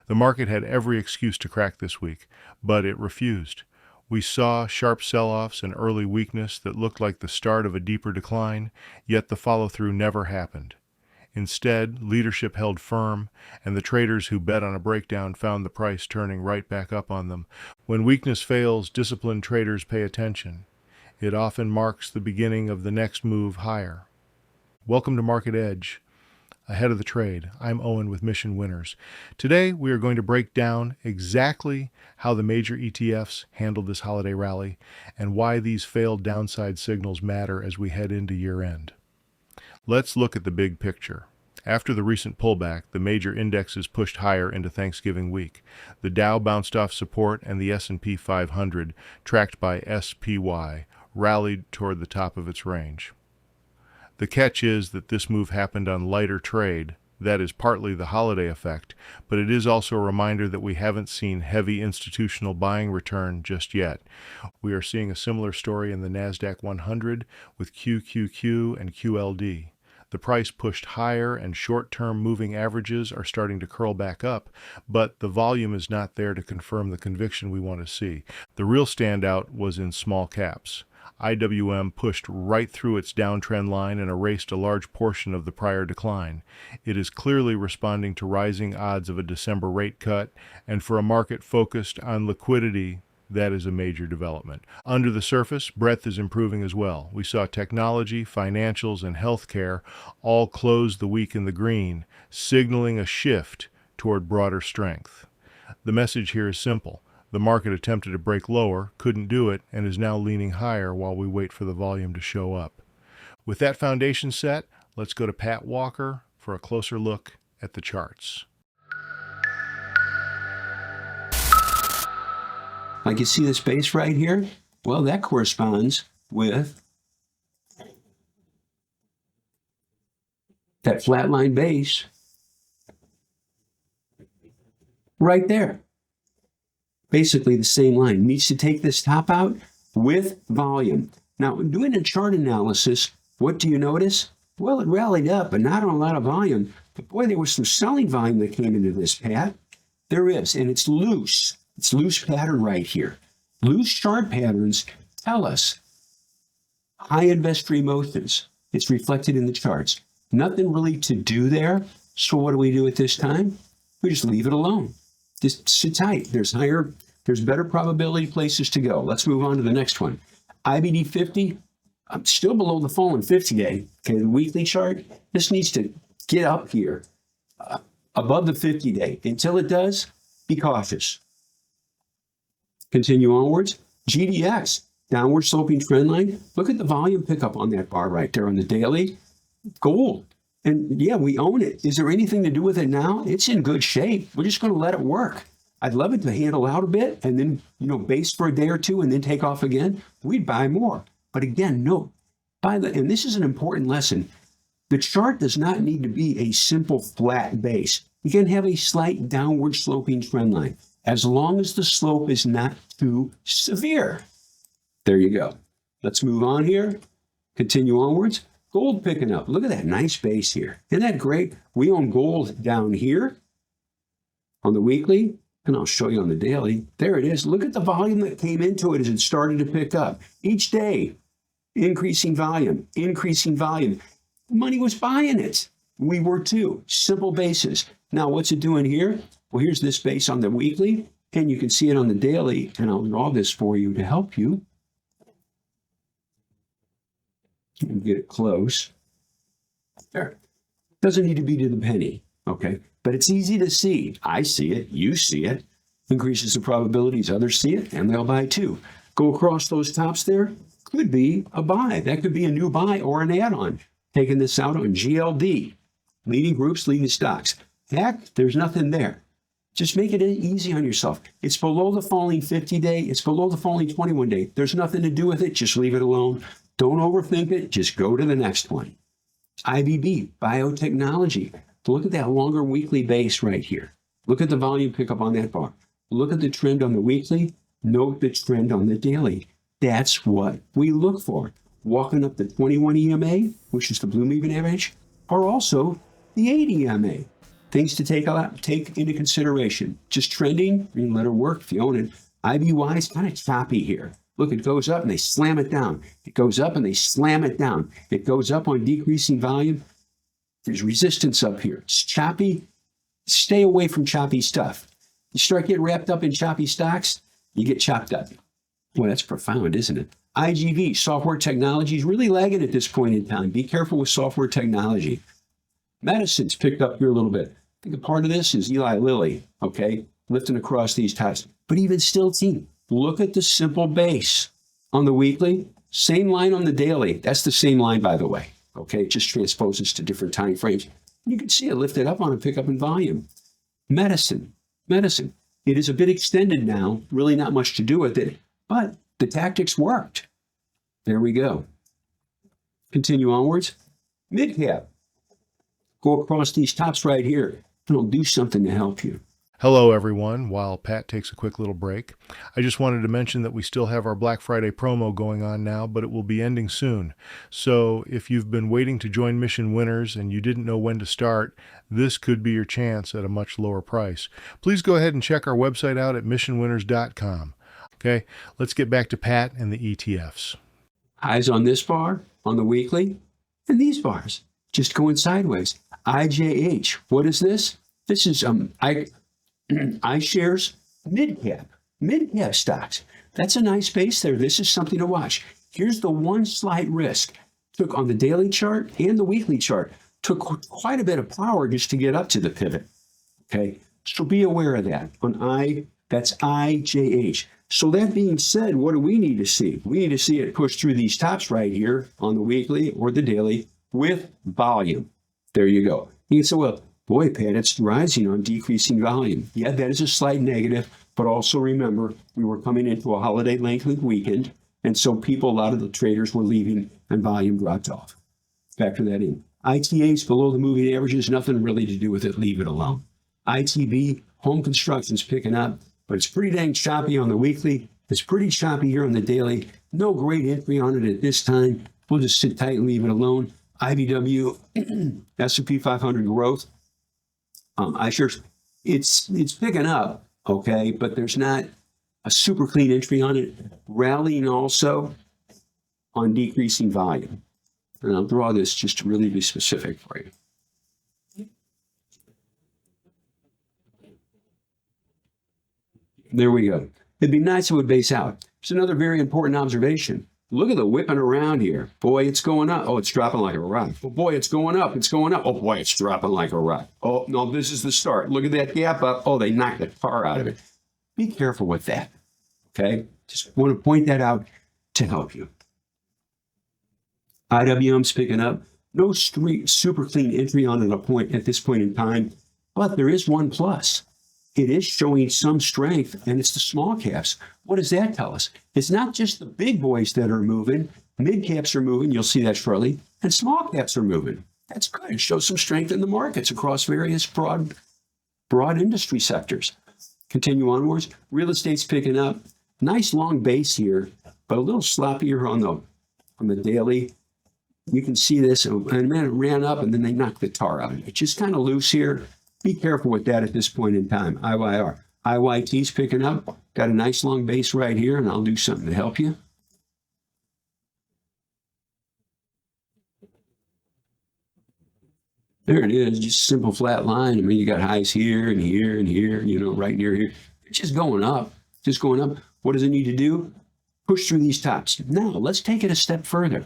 The market had every excuse to crack this week, but it refused. We saw sharp sell-offs and early weakness that looked like the start of a deeper decline, yet the follow-through never happened. Instead, leadership held firm, and the traders who bet on a breakdown found the price turning right back up on them. When weakness fails, disciplined traders pay attention. It often marks the beginning of the next move higher. Welcome to Market Edge. Ahead of the trade, I'm Owen with Mission Winners. Today, we are going to break down exactly how the major ETFs handled this holiday rally and why these failed downside signals matter as we head into year-end. Let's look at the big picture. After the recent pullback, the major indexes pushed higher into Thanksgiving week. The Dow bounced off support and the S&P 500, tracked by SPY, rallied toward the top of its range. The catch is that this move happened on lighter trade. That is partly the holiday effect, but it is also a reminder that we haven't seen heavy institutional buying return just yet. We are seeing a similar story in the NASDAQ 100 with QQQ and QLD. The price pushed higher and short-term moving averages are starting to curl back up, but the volume is not there to confirm the conviction we want to see. The real standout was in small caps. IWM pushed right through its downtrend line and erased a large portion of the prior decline. It is clearly responding to rising odds of a December rate cut, and for a market focused on liquidity, that is a major development. Under the surface, breadth is improving as well. We saw technology, financials, and healthcare all close the week in the green, signaling a shift toward broader strength. The message here is simple. The market attempted to break lower, couldn't do it, and is now leaning higher while we wait for the volume to show up. With that foundation set, let's go to Pat Walker for a closer look at the charts. Like you see this base right here? Well, that corresponds with that flatline base right there. Basically the same line. Needs to take this top out with volume. Now, doing a chart analysis, what do you notice? Well, it rallied up, but not on a lot of volume. But boy, there was some selling volume that came into this, Pat. There is, and it's loose. It's loose pattern right here. Loose chart patterns tell us high investor emotions. It's reflected in the charts. Nothing really to do there. So what do we do at this time? We just leave it alone. Just sit tight. There's better probability places to go. Let's move on to the next one. IBD 50, I'm still below the fallen 50-day. Okay, the weekly chart, this needs to get up here above the 50-day. Until it does, be cautious. Continue onwards. GDX, downward sloping trend line. Look at the volume pickup on that bar right there on the daily. Gold. And yeah, we own it. Is there anything to do with it now? It's in good shape. We're just going to let it work. I'd love it to handle out a bit and then, base for a day or two and then take off again. We'd buy more. But again, note, and this is an important lesson, the chart does not need to be a simple flat base. You can have a slight downward sloping trend line, as long as the slope is not too severe. There you go. Let's move on here. Continue onwards. Gold picking up. Look at that nice base here. Isn't that great? We own gold down here on the weekly, and I'll show you on the daily. There it is. Look at the volume that came into it as it started to pick up. Each day, increasing volume, increasing volume. Money was buying it. We were too. Simple basis. Now, what's it doing here? Well, here's this base on the weekly, and you can see it on the daily, and I'll draw this for you to help you. Get it close. There. Doesn't need to be to the penny, okay? But it's easy to see. I see it. You see it. Increases the probabilities. Others see it, and they'll buy too. Go across those tops there. Could be a buy. That could be a new buy or an add-on. Taking this out on GLD. Leading groups, leading stocks. Heck, there's nothing there. Just make it easy on yourself. It's below the falling 50-day. It's below the falling 21-day. There's nothing to do with it. Just leave it alone. Don't overthink it. Just go to the next one. IBB, biotechnology. Look at that longer weekly base right here. Look at the volume pickup on that bar. Look at the trend on the weekly. Note the trend on the daily. That's what we look for. Walking up the 21 EMA, which is the blue moving average, or also the 80 EMA. Things to take into consideration. Just trending, you can let her work if you own it. IBY is kind of choppy here. Look, it goes up and they slam it down. It goes up and they slam it down. It goes up on decreasing volume. There's resistance up here. It's choppy. Stay away from choppy stuff. You start getting wrapped up in choppy stocks, you get chopped up. Boy, that's profound, isn't it? IGV, software technology, is really lagging at this point in time. Be careful with software technology. Medicine's picked up here a little bit. I think a part of this is Eli Lilly, okay, lifting across these ties. But even still, team, look at the simple base on the weekly. Same line on the daily. That's the same line, by the way. Okay, it just transposes to different time frames. You can see it lifted up on a pickup in volume. Medicine. It is a bit extended now. Really not much to do with it, but the tactics worked. There we go. Continue onwards. Midcap. Go across these tops right here, and it'll do something to help you. Hello, everyone. While Pat takes a quick little break, I just wanted to mention that we still have our Black Friday promo going on now, but it will be ending soon. So if you've been waiting to join Mission Winners and you didn't know when to start, this could be your chance at a much lower price. Please go ahead and check our website out at missionwinners.com. Okay, let's get back to Pat and the ETFs. Eyes on this bar, on the weekly, and these bars, just going sideways. IJH, what is this? This is iShares Midcap stocks. That's a nice base there. This is something to watch. Here's the one slight risk. Took on the daily chart and the weekly chart. Took quite a bit of power just to get up to the pivot. Okay, so be aware of that. That's IJH. So that being said, what do we need to see? We need to see it push through these tops right here on the weekly or the daily with volume. There you go. You can say, well, boy, Pat, it's rising on decreasing volume. Yeah, that is a slight negative, but also remember, we were coming into a holiday lengthened weekend, and so a lot of the traders were leaving and volume dropped off. Factor that in. ITA's below the moving averages, nothing really to do with it, leave it alone. ITB, home construction's picking up, but it's pretty dang choppy on the weekly. It's pretty choppy here on the daily. No great entry on it at this time. We'll just sit tight and leave it alone. IBW, S&P 500 growth. iShares, it's picking up, okay, but there's not a super clean entry on it. Rallying also on decreasing volume. And I'll draw this just to really be specific for you. There we go. It'd be nice if it would base out. There's another very important observation. Look at the whipping around here. Boy, it's going up. Oh, it's dropping like a rock. Oh, boy, it's going up. It's going up. Oh, boy, it's dropping like a rock. Oh, no, this is the start. Look at that gap up. Oh, they knocked the tar out of it. Be careful with that, okay? Just want to point that out to help you. IWM's picking up. No super clean entry on at this point in time, but there is one plus. It is showing some strength, and it's the small caps. What does that tell us? It's not just the big boys that are moving. Mid caps are moving. You'll see that shortly. And small caps are moving. That's good. It shows some strength in the markets across various broad industry sectors. Continue onwards. Real estate's picking up. Nice long base here, but a little sloppier on the daily. You can see this, and man, it ran up, and then they knocked the tar out of it. It's just kind of loose here. Be careful with that at this point in time. IYR. IYT's picking up. Got a nice long base right here, and I'll do something to help you. There it is, just a simple flat line. I mean, you got highs here and here and here, right near here. It's just going up, What does it need to do? Push through these tops. Now, let's take it a step further.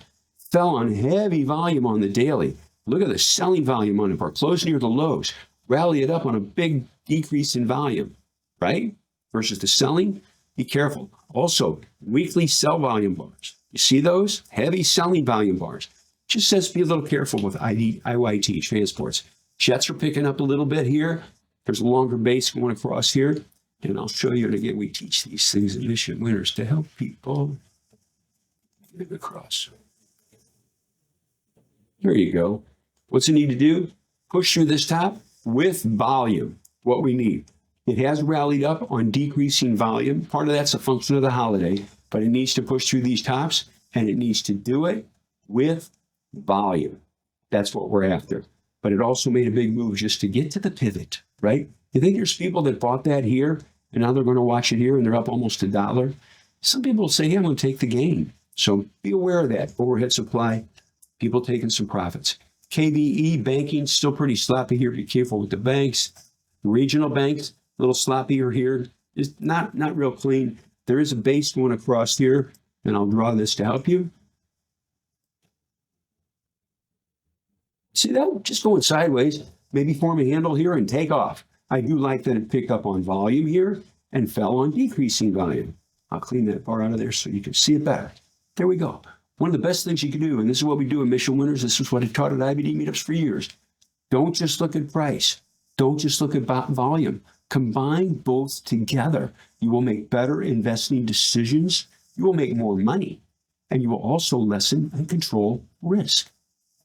Fell on heavy volume on the daily. Look at the selling volume on it. We're close near the lows. Rally it up on a big decrease in volume, right? Versus the selling. Be careful. Also, weekly sell volume bars. You see those? Heavy selling volume bars. Just says be a little careful with IYT transports. Jets are picking up a little bit here. There's a longer base going across here. And I'll show you, and again, we teach these things at Mission Winners to help people get across. There you go. What's it need to do? Push through this top with volume, what we need. It has rallied up on decreasing volume. Part of that's a function of the holiday, but it needs to push through these tops, and it needs to do it with volume. That's what we're after. but it also made a big move just to get to the pivot, right? You think there's people that bought that here and now they're going to watch it here and they're up almost $1? Some people will say, yeah, I'm going to take the gain. So be aware of that. Overhead supply, people taking some profits. KBE banking, still pretty sloppy here. Be careful with the banks. Regional banks, a little sloppier here. It's not real clean. There is a base going across here, and I'll draw this to help you. See that? Just going sideways. Maybe form a handle here and take off. I do like that it picked up on volume here and fell on decreasing volume. I'll clean that bar out of there so you can see it better. There we go. One of the best things you can do, and this is what we do in Mission Winners, this is what I taught at IBD meetups for years. Don't just look at price. Don't just look at volume. Combine both together. You will make better investing decisions. You will make more money. And you will also lessen and control risk.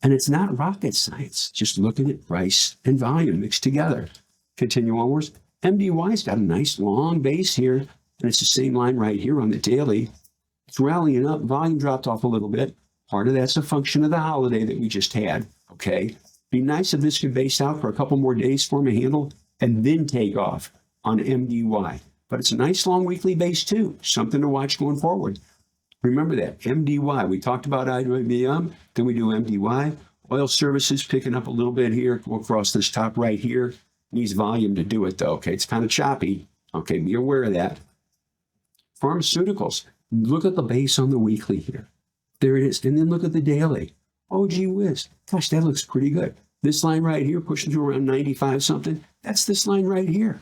And it's not rocket science. Just looking at price and volume mixed together. Continue onwards. MDY's got a nice long base here. And it's the same line right here on the daily. It's rallying up. Volume dropped off a little bit. Part of that's a function of the holiday that we just had. Okay. Be nice if this could base out for a couple more days, form a handle, and then take off on MDY. But it's a nice long weekly base too. Something to watch going forward. Remember that. MDY. We talked about IBM, then we do MDY. Oil services picking up a little bit here. Go across this top right here. Needs volume to do it though. Okay. It's kind of choppy. Okay. Be aware of that. Pharmaceuticals. Look at the base on the weekly here. There it is. And then look at the daily. Oh, gee whiz. Gosh, that looks pretty good. This line right here pushing to around 95 something. That's this line right here.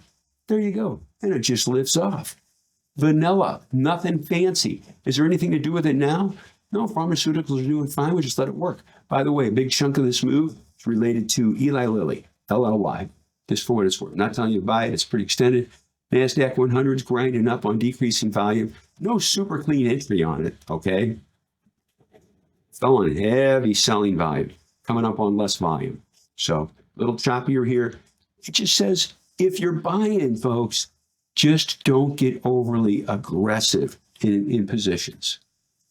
There you go. And it just lifts off. Vanilla. Nothing fancy. Is there anything to do with it now? No, pharmaceuticals are doing fine. We just let it work. By the way, a big chunk of this move is related to Eli Lilly, LLY. Just for what it's worth. Not telling you to buy it. It's pretty extended. NASDAQ 100 is grinding up on decreasing volume. No super clean entry on it, okay? Fell on heavy selling volume, coming up on less volume. So a little choppier here. It just says, if you're buying, folks, just don't get overly aggressive in positions.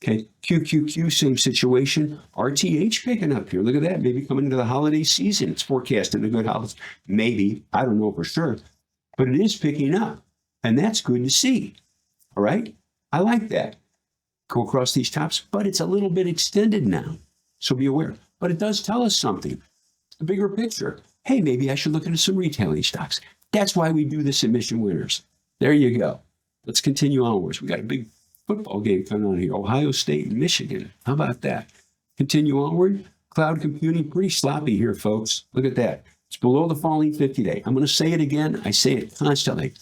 Okay, QQQ, same situation. RTH picking up here. Look at that. Maybe coming into the holiday season. It's forecasting a good holiday. Maybe. I don't know for sure. But it is picking up. And that's good to see. All right? I like that. Go across these tops, but it's a little bit extended now. So be aware. But it does tell us something. The bigger picture. Hey, maybe I should look into some retailing stocks. That's why we do this at Mission Winners. There you go. Let's continue onwards. We got a big football game coming on here. Ohio State and Michigan. How about that? Continue onward. Cloud computing, pretty sloppy here, folks. Look at that. It's below the falling 50-day. I'm going to say it again. I say it constantly.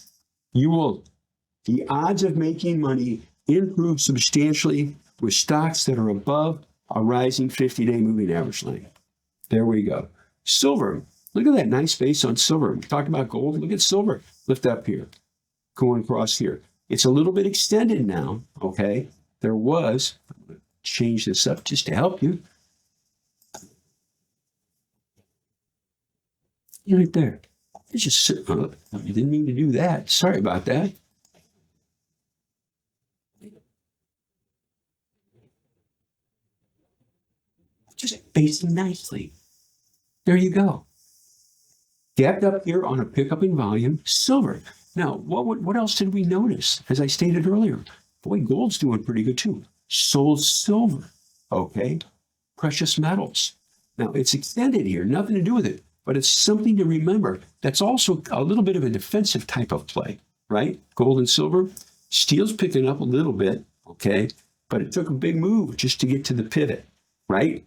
The odds of making money improve substantially with stocks that are above a rising 50-day moving average line. There we go. Silver. Look at that nice base on silver. We talked about gold. Look at silver. Lift up here. Going across here. It's a little bit extended now. Okay. There was. I'm going to change this up just to help you. Right there. It's just sitting up. I didn't mean to do that. Sorry about that. Just basing nicely. There you go. Gapped up here on a pickup in volume. Silver. Now, what else did we notice? As I stated earlier, boy, gold's doing pretty good too. Sold silver. Okay. Precious metals. Now, it's extended here. Nothing to do with it. But it's something to remember. That's also a little bit of a defensive type of play, right? Gold and silver. Steel's picking up a little bit, okay? But it took a big move just to get to the pivot, right?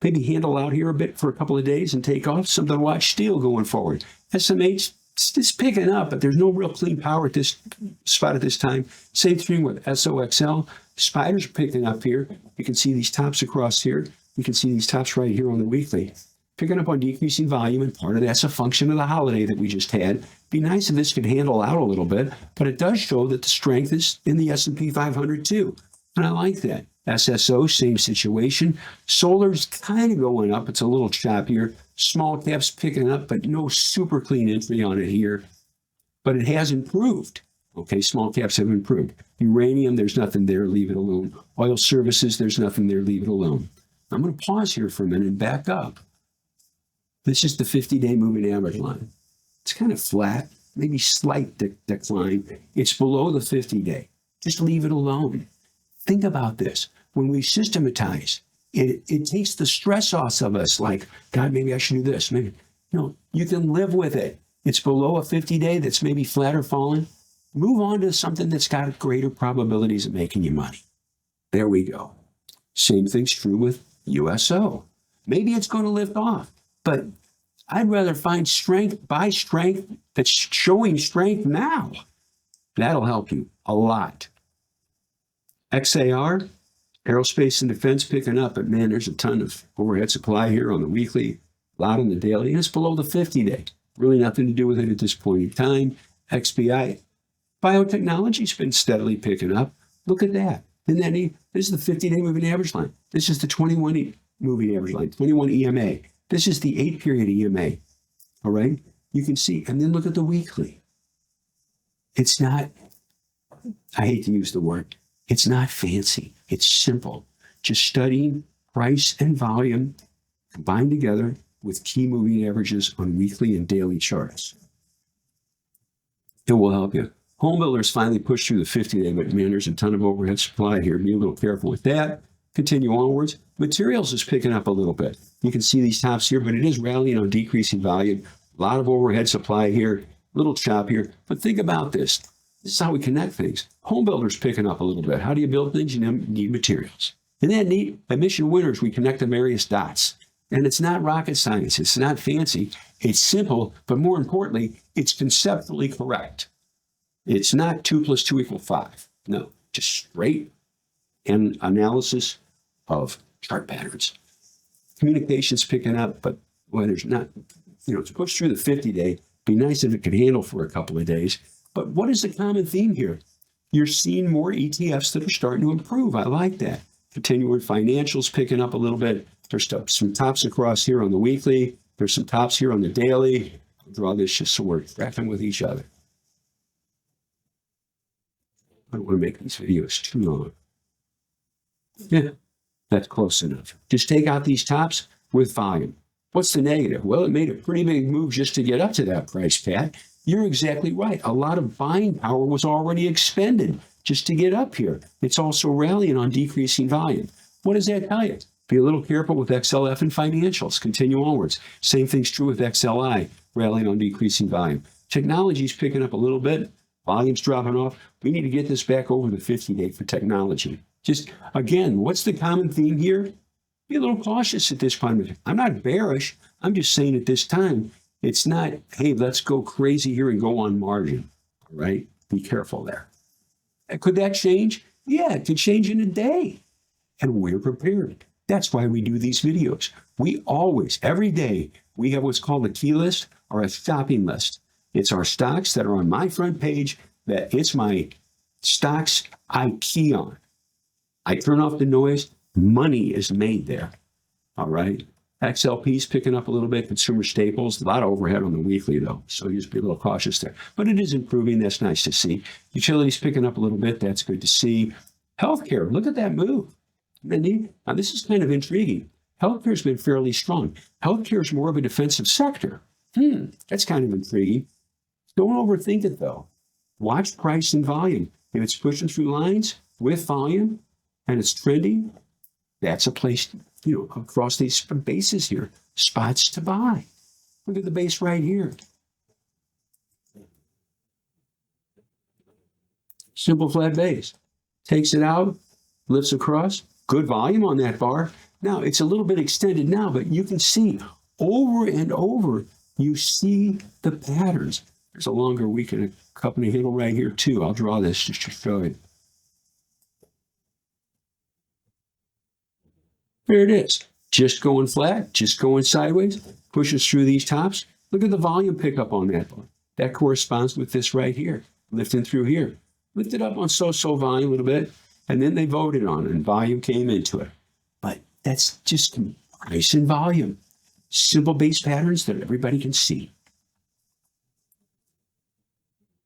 Maybe handle out here a bit for a couple of days and take off. Something to watch steel going forward. SMH, it's picking up, but there's no real clean power at this spot at this time. Same thing with SOXL. Spiders are picking up here. You can see these tops across here. You can see these tops right here on the weekly. Picking up on decreasing volume, and part of that's a function of the holiday that we just had. Be nice if this could handle out a little bit, but it does show that the strength is in the S&P 500 too. And I like that. SSO, same situation. Solar's kind of going up. It's a little choppier. Small caps picking up, but no super clean entry on it here. But it has improved. Okay, small caps have improved. Uranium, there's nothing there. Leave it alone. Oil services, there's nothing there. Leave it alone. I'm going to pause here for a minute and back up. This is the 50-day moving average line. It's kind of flat, maybe slight decline. It's below the 50-day. Just leave it alone. Think about this. When we systematize, it takes the stress off of us, like, God, maybe I should do this. Maybe, you can live with it. It's below a 50-day that's maybe flat or falling. Move on to something that's got greater probabilities of making you money. There we go. Same thing's true with USO. Maybe it's going to lift off, but I'd rather find strength, buy strength that's showing strength now. That'll help you a lot. XAR, aerospace and defense picking up, but man, there's a ton of overhead supply here on the weekly, a lot on the daily, and it's below the 50-day. Really nothing to do with it at this point in time. XBI, biotechnology's been steadily picking up. Look at that. Isn't that neat? This is the 50-day moving average line. This is the 21 moving average line, 21 EMA. This is the 8-period EMA. All right? You can see. And then look at the weekly. It's not, I hate to use the word, it's not fancy. It's simple. Just studying price and volume combined together with key moving averages on weekly and daily charts. It will help you. Home builders finally pushed through the 50-day, but man, there's a ton of overhead supply here. Be a little careful with that. Continue onwards. Materials is picking up a little bit. You can see these tops here, but it is rallying on decreasing volume. A lot of overhead supply here, little chop here. But think about this. This is how we connect things. Home builders picking up a little bit. How do you build things? You need materials. And then at Mission Winners, we connect the various dots. And it's not rocket science. It's not fancy. It's simple, but more importantly, it's conceptually correct. It's not 2 + 2 = 5. No, just straight and analysis of chart patterns. Communication's picking up, but well, there's not, it's pushed through the 50-day. Be nice if it could handle for a couple of days. But what is the common theme here? You're seeing more ETFs that are starting to improve. I like that. Continuing financials picking up a little bit. There's some tops across here on the weekly. There's some tops here on the daily. I'll draw this just so we're tracking with each other. I don't want to make these videos too long. Yeah, that's close enough. Just take out these tops with volume. What's the negative? Well, it made a pretty big move just to get up to that price, Pat. You're exactly right. A lot of buying power was already expended just to get up here. It's also rallying on decreasing volume. What does that tell you? Be a little careful with XLF and financials. Continue onwards. Same thing's true with XLI, rallying on decreasing volume. Technology's picking up a little bit. Volume's dropping off. We need to get this back over the 50-day for technology. Just, again, what's the common theme here? Be a little cautious at this point. I'm not bearish. I'm just saying at this time, it's not, hey, let's go crazy here and go on margin, all right? Be careful there. Could that change? Yeah, it could change in a day. And we're prepared. That's why we do these videos. We always, every day, we have what's called a key list or a shopping list. It's our stocks that are on my front page, that it's my stocks I key on. I turn off the noise. Money is made there, all right? XLP's picking up a little bit, consumer staples, a lot of overhead on the weekly though, so just be a little cautious there. But it is improving, that's nice to see. Utilities picking up a little bit, that's good to see. Healthcare, look at that move. Now this is kind of intriguing. Healthcare's been fairly strong. Healthcare is more of a defensive sector. That's kind of intriguing. Don't overthink it though. Watch price and volume. If it's pushing through lines with volume and it's trending, that's a place, across these bases here, spots to buy. Look at the base right here. Simple flat base. Takes it out, lifts across, good volume on that bar. Now, it's a little bit extended now, but you can see over and over, you see the patterns. There's a longer week and a company handle right here too. I'll draw this just to show you. There it is. Just going flat, just going sideways, pushes through these tops. Look at the volume pickup on that bar. That corresponds with this right here, lifting through here. Lifted up on so-so volume a little bit, and then they voted on it, and volume came into it. But that's just price and volume. Simple base patterns that everybody can see.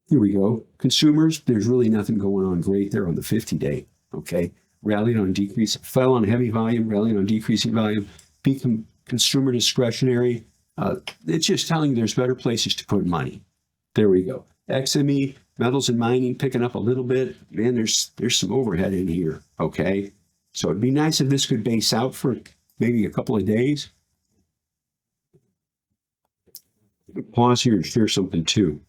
Here we go. Consumers, there's really nothing going on great there on the 50-day, okay? Rallied on decrease, fell on heavy volume, rallied on decreasing volume, become consumer discretionary, It's just telling you there's better places to put money. There we go. XME, metals and mining, picking up a little bit. Man, there's some overhead in here, okay? So it'd be nice if this could base out for maybe a couple of days. Pause here and share something too.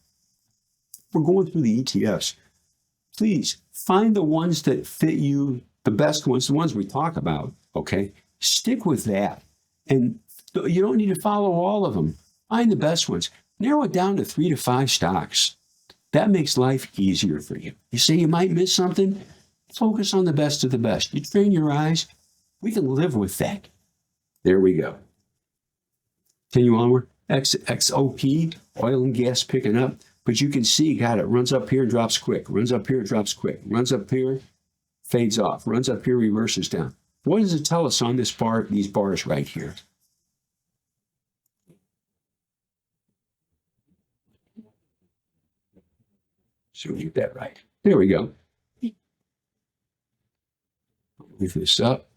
We're going through the ETFs. Please find the ones that fit you, the best ones, the ones we talk about, okay? Stick with that. And you don't need to follow all of them. Find the best ones. Narrow it down to 3 to 5 stocks. That makes life easier for you. You say you might miss something? Focus on the best of the best. You train your eyes. We can live with that. There we go. Continue onward. XOP, oil and gas picking up. But you can see, God, it runs up here, drops quick. Runs up here, drops quick. Runs up here, fades off. Runs up here, reverses down. What does it tell us on this bar, these bars right here? So we get that right. There we go. Move this up.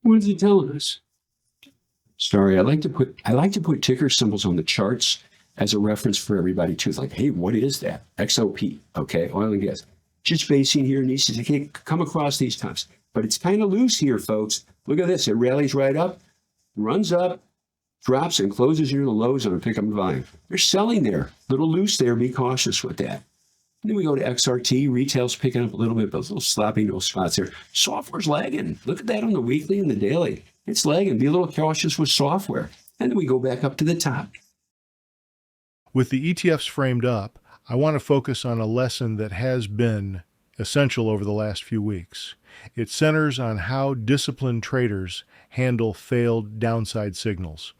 What is it telling us? Sorry, I like to put ticker symbols on the charts as a reference for everybody too. It's like, hey, what is that? XOP, okay, oil and gas. Just basing here needs to come across these times. But it's kind of loose here, folks. Look at this. It rallies right up, runs up, drops, and closes near the lows on a pickup volume. They're selling there. A little loose there. Be cautious with that. And then we go to XRT. Retail's picking up a little bit, but a little sloppy, no spots there. Software's lagging. Look at that on the weekly and the daily. It's lagging. Be a little cautious with software. And then we go back up to the top. With the ETFs framed up, I want to focus on a lesson that has been essential over the last few weeks. It centers on how disciplined traders handle failed downside signals.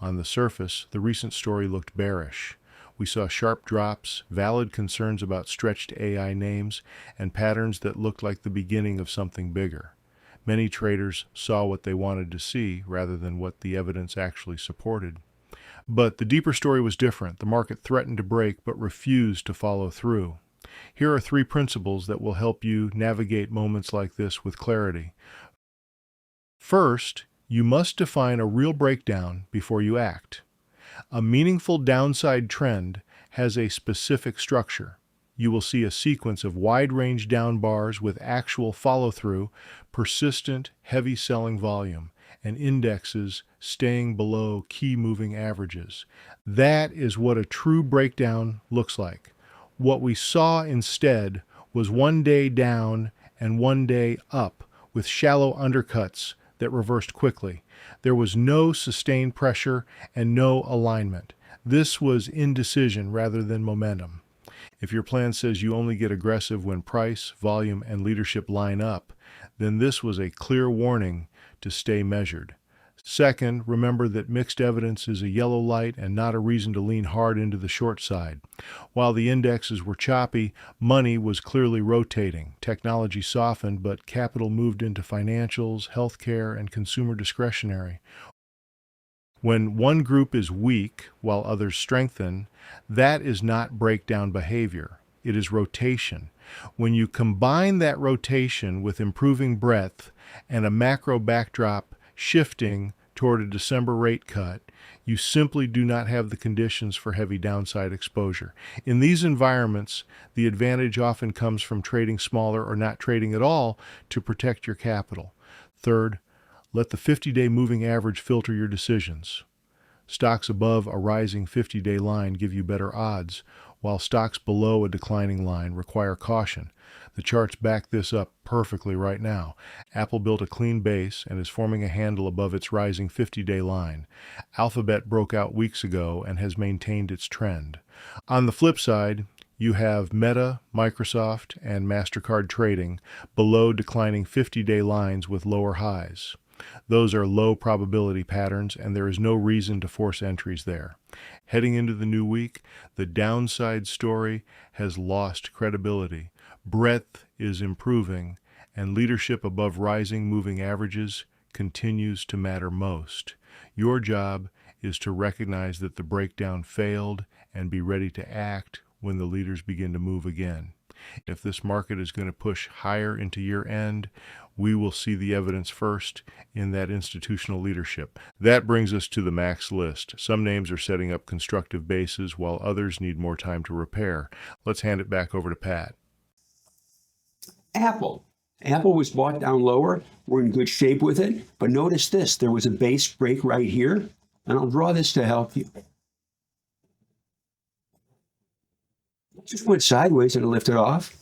On the surface, the recent story looked bearish. We saw sharp drops, valid concerns about stretched AI names, and patterns that looked like the beginning of something bigger. Many traders saw what they wanted to see rather than what the evidence actually supported. But the deeper story was different. The market threatened to break but refused to follow through. Here are 3 principles that will help you navigate moments like this with clarity. First, you must define a real breakdown before you act. A meaningful downside trend has a specific structure. You will see a sequence of wide-range down bars with actual follow-through, persistent, heavy selling volume, and indexes staying below key moving averages. That is what a true breakdown looks like. What we saw instead was one day down and one day up with shallow undercuts that reversed quickly. There was no sustained pressure and no alignment. This was indecision rather than momentum. If your plan says you only get aggressive when price, volume, and leadership line up, then this was a clear warning to stay measured. Second, remember that mixed evidence is a yellow light and not a reason to lean hard into the short side. While the indexes were choppy, money was clearly rotating. Technology softened, but capital moved into financials, healthcare, and consumer discretionary. When one group is weak while others strengthen, that is not breakdown behavior. It is rotation. When you combine that rotation with improving breadth and a macro backdrop shifting toward a December rate cut, you simply do not have the conditions for heavy downside exposure. In these environments, the advantage often comes from trading smaller or not trading at all to protect your capital. Third, let the 50-day moving average filter your decisions. Stocks above a rising 50-day line give you better odds, while stocks below a declining line require caution. The charts back this up perfectly right now. Apple built a clean base and is forming a handle above its rising 50-day line. Alphabet broke out weeks ago and has maintained its trend. On the flip side, you have Meta, Microsoft, and MasterCard trading below declining 50-day lines with lower highs. Those are low probability patterns, and there is no reason to force entries there. Heading into the new week, the downside story has lost credibility. Breadth is improving, and leadership above rising moving averages continues to matter most. Your job is to recognize that the breakdown failed and be ready to act when the leaders begin to move again. If this market is going to push higher into year end, we will see the evidence first in that institutional leadership. That brings us to the max list. Some names are setting up constructive bases while others need more time to repair. Let's hand it back over to Pat. Apple. Apple was bought down lower. We're in good shape with it. But notice this. There was a base break right here. And I'll draw this to help you. Just went sideways and lifted off.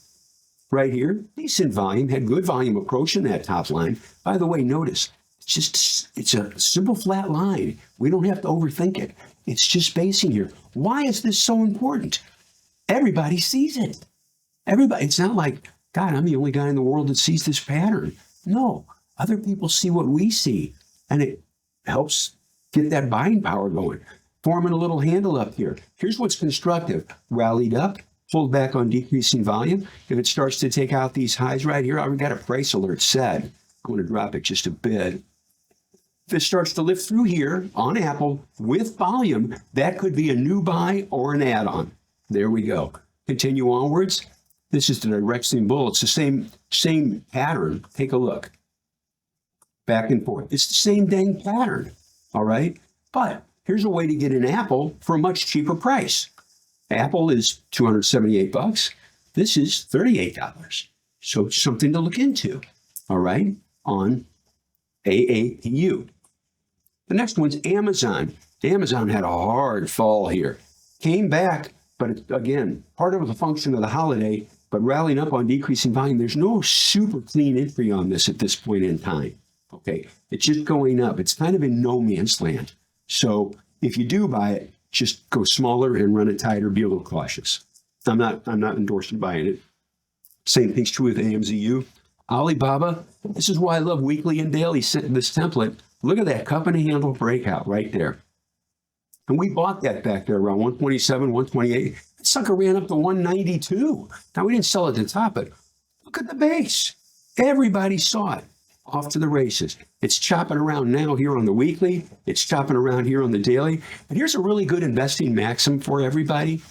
Right here, decent volume, had good volume approaching that top line. By the way, notice, it's a simple flat line. We don't have to overthink it. It's just basing here. Why is this so important? Everybody sees it. Everybody, it's not like, God, I'm the only guy in the world that sees this pattern. No, other people see what we see, and it helps get that buying power going. Forming a little handle up here. Here's what's constructive. Rallied up, pulled back on decreasing volume. If it starts to take out these highs right here, I've got a price alert set. I'm going to drop it just a bit. If it starts to lift through here on Apple with volume, that could be a new buy or an add-on. There we go. Continue onwards. This is the direct swing bull. It's the same pattern. Take a look. Back and forth. It's the same dang pattern. All right? But here's a way to get an Apple for a much cheaper price. Apple is $278. This is $38. So something to look into, all right, on AAPU. The next one's Amazon. Amazon had a hard fall here. Came back, but again, part of the function of the holiday, but rallying up on decreasing volume. There's no super clean entry on this at this point in time, okay? It's just going up. It's kind of in no man's land. So if you do buy it, just go smaller and run it tighter, be a little cautious. I'm not endorsing buying it. Same thing's true with AMZU. Alibaba, this is why I love weekly and daily, this template. Look at that cup and handle breakout right there. And we bought that back there around 127, 128. That sucker ran up to 192. Now, we didn't sell it to top it. Look at the base. Everybody saw it. Off to the races. It's chopping around now here on the weekly. It's chopping around here on the daily. And here's a really good investing maxim for everybody.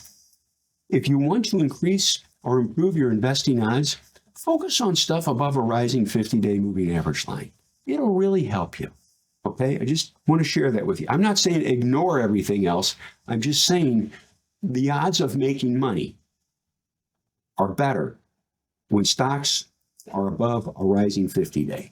If you want to increase or improve your investing odds, focus on stuff above a rising 50-day moving average line. It'll really help you. Okay? I just want to share that with you. I'm not saying ignore everything else. I'm just saying the odds of making money are better when stocks are above a rising 50-day.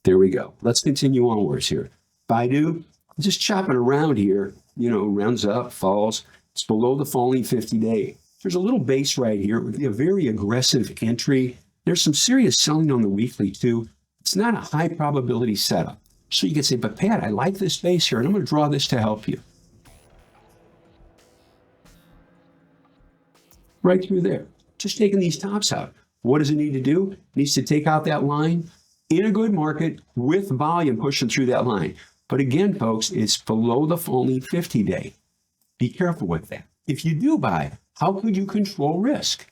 There we go. Let's continue onwards here. Baidu, just chopping around here, runs up, falls. It's below the falling 50-day. There's a little base right here. It would be a very aggressive entry. There's some serious selling on the weekly too. It's not a high probability setup. So you can say, but Pat, I like this base here, and I'm going to draw this to help you. Right through there. Just taking these tops out. What does it need to do? It needs to take out that line in a good market with volume pushing through that line. But again, folks, it's below the falling 50-day. Be careful with that. If you do buy, how could you control risk?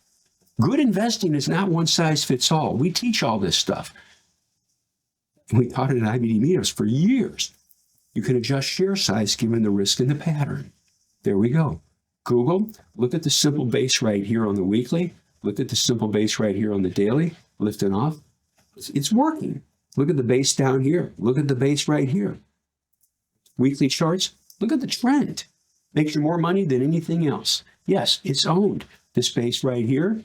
Good investing is not one size fits all. We teach all this stuff. We taught it at IBD meetups for years. You can adjust share size given the risk and the pattern. There we go. Google, look at the simple base right here on the weekly. Look at the simple base right here on the daily. Lifting off. It's working. Look at the base down here. Look at the base right here. Weekly charts. Look at the trend. Makes you more money than anything else. Yes, it's owned. This base right here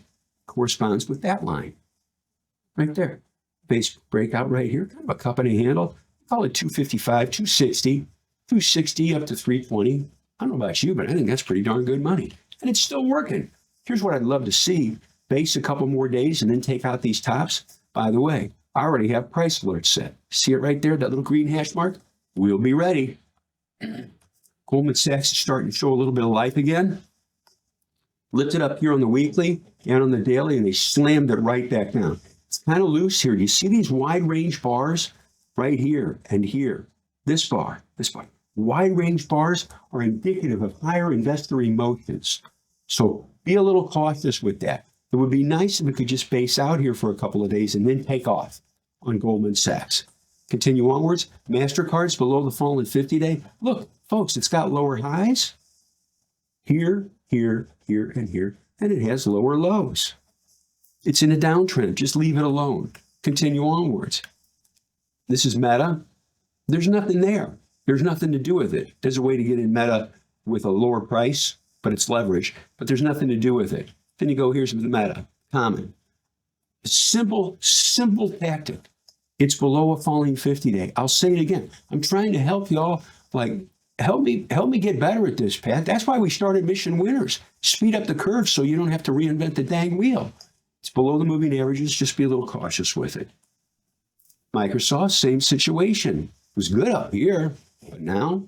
corresponds with that line. Right there. Base breakout right here. Kind of a cup and a handle. Call it 255, 260, 260 up to 320. I don't know about you, but I think that's pretty darn good money. And it's still working. Here's what I'd love to see. Base a couple more days and then take out these tops. By the way, I already have price alerts set. See it right there, that little green hash mark? We'll be ready. Goldman Sachs is starting to show a little bit of life again. Lifted up here on the weekly and on the daily, and they slammed it right back down. It's kind of loose here. Do you see these wide range bars right here and here? This bar. Wide range bars are indicative of higher investor emotions. So be a little cautious with that. It would be nice if it could just base out here for a couple of days and then take off on Goldman Sachs. Continue onwards. MasterCard's below the fallen 50-day. Look, folks, it's got lower highs here, here, here, and here, and it has lower lows. It's in a downtrend. Just leave it alone. Continue onwards. This is Meta. There's nothing there. There's nothing to do with it. There's a way to get in Meta with a lower price, but it's leverage, but there's nothing to do with it. Then you go, here's the Meta, common. Simple tactic. It's below a falling 50-day. I'll say it again. I'm trying to help y'all, help me get better at this, Pat. That's why we started Mission Winners. Speed up the curve so you don't have to reinvent the dang wheel. It's below the moving averages. Just be a little cautious with it. Microsoft, same situation. It was good up here, but now,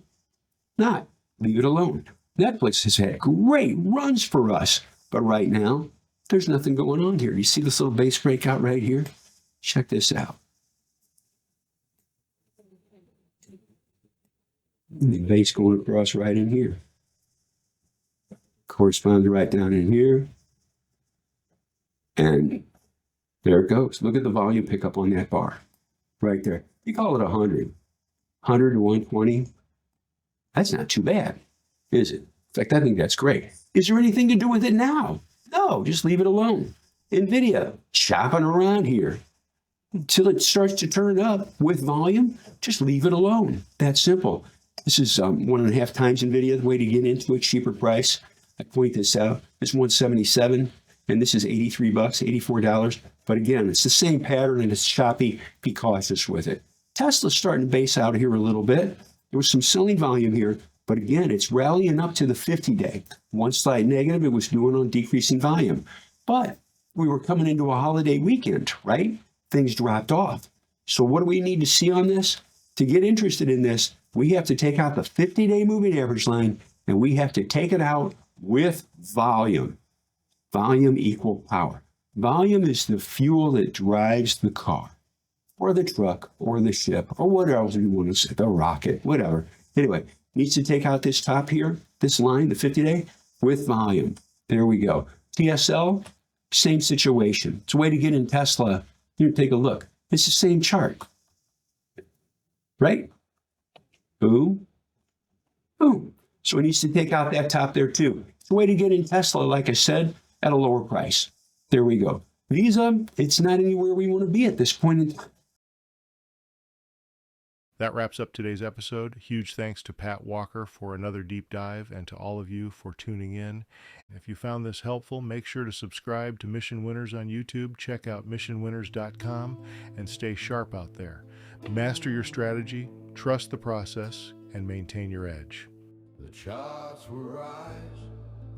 not. Leave it alone. Netflix has had great runs for us, but right now, there's nothing going on here. You see this little base breakout right here? Check this out. The base going across right in here. Corresponds right down in here. And there it goes. Look at the volume pickup on that bar. Right there. You call it 100. 100 to 120. That's not too bad, is it? In fact, I think that's great. Is there anything to do with it now? No, just leave it alone. NVIDIA, chopping around here until it starts to turn up with volume. Just leave it alone. That's simple. This is 1.5 times NVIDIA, the way to get into a cheaper price. I point this out. It's 177, and this is $83, $84. But again, it's the same pattern, and it's choppy. Be cautious with it. Tesla's starting to base out here a little bit. There was some selling volume here, but again, it's rallying up to the 50-day. One slight negative, it was doing on decreasing volume. But we were coming into a holiday weekend, right? Things dropped off. So what do we need to see on this? To get interested in this, we have to take out the 50-day moving average line, and we have to take it out with volume. Volume equal power. Volume is the fuel that drives the car, or the truck, or the ship, or whatever else you want to say, the rocket, whatever. Anyway, needs to take out this top here, this line, the 50-day, with volume. There we go. TSL, same situation. It's a way to get in Tesla. Here, take a look. It's the same chart. Right? Boom. Boom. So it needs to take out that top there too. It's a way to get in Tesla, like I said, at a lower price. There we go. Visa, it's not anywhere we want to be at this point in time. That wraps up today's episode. Huge thanks to Pat Walker for another deep dive and to all of you for tuning in. If you found this helpful, make sure to subscribe to Mission Winners on YouTube, check out missionwinners.com, and stay sharp out there. Master your strategy, trust the process, and maintain your edge. The charts will rise,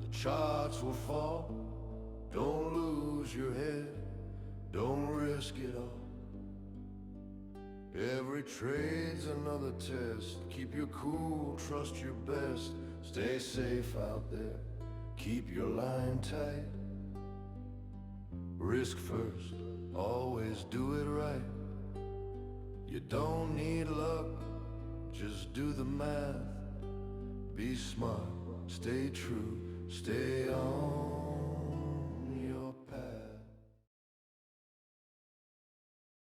the charts will fall. Don't lose your head, don't risk it all. Every trade's another test. Keep your cool, trust your best. Stay safe out there, keep your line tight. Risk first, always do it right. You don't need luck, just do the math. Be smart, stay true, stay